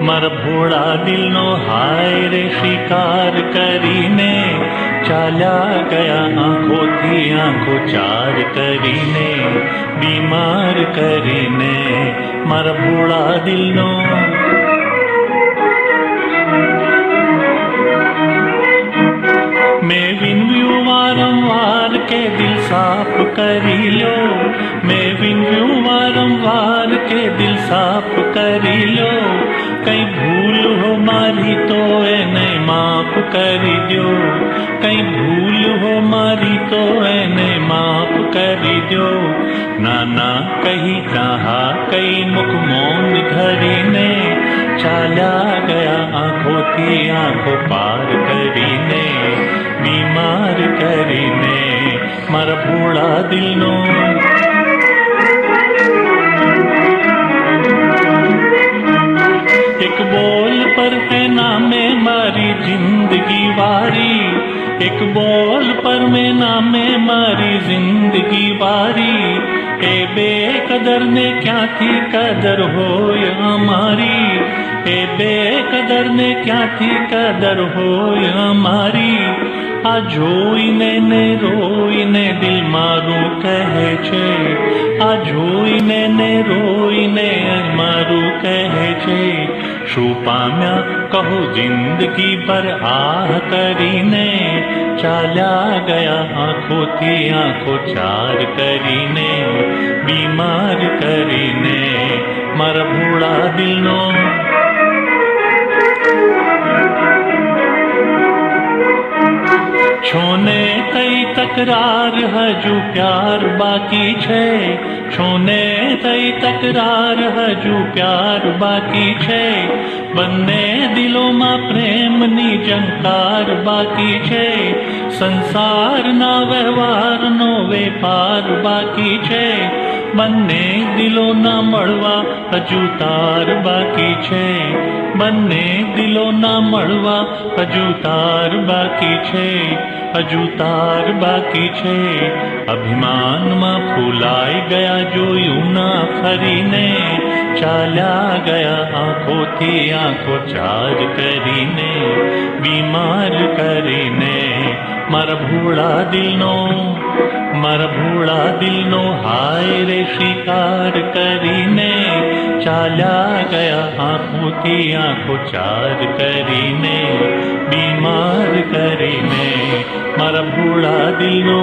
મારા ભોળા દિલનો હાય રે શિકાર કરીને ચાલ્યા ગયા આંખોથી આંખો ચાર કરીને બીમાર કરીને મારા ભોળા દિલનો મેં વિનવ્યું વારંવાર કે દિલ સાફ કરી લો મેં વિનવ્યું વારંવાર કે દિલ સાફ કરી લો કઈ ભૂલ હો મારી તો એને માફ કરી દો કઈ ભૂલ હો મારી તો એને માફ કરી દો નાના કહી ચાહા કઈ મુખ મૌન ધરીને ચાલ્યા ગયા આંખોથી આંખો પાર કરીને બીમાર કરીને મારા ભોળા દિલનો એક બોલ પર है नामे मारी जिंदगी वारी एक बोल पर में नामे मारी जिंदगी वारी ए बेकदर ने क्या थी कदर हो हमारी ए बेकदर ने क्या थी कदर हो हमारी आ જોઈને ને રોઈને દિલ મારું કહે છે આ જોઈને ને રોઈને મારું કહે છે શું પામ્યા કહો જિંદગી પર આહ કરીને ચાલ્યા ગયા આંખોથી આંખો ચાર કરીને બીમાર કરીને મારા ભોળા દિલનો छोने तई तकरार हजू प्यार बाकी छे छोने तई तकरार हजू प्यार बाकी छे बन्ने दिलों प्रेमनी जंकार बाकी छे संसारना व्यवहारनो वेपार बाकी छे बन्ने दिलोना મળવા હજુ તાર બાકી છે બંને દિલોના મળવા હજુ તાર બાકી છે હજુ તાર બાકી છે અભિમાનમાં ફૂલાઈ ગયા જોયું ના ફરીને ચાલ્યા ગયા આંખોથી આંખો ચાર કરીને બીમાર કરીને મારા ભોળા દિલનો હાય રે શિકાર કરીને ચાલ્યા ગયા આંખોથી આંખો ચાર કરીને બીમાર કરીને મારા ભોળા દિલનો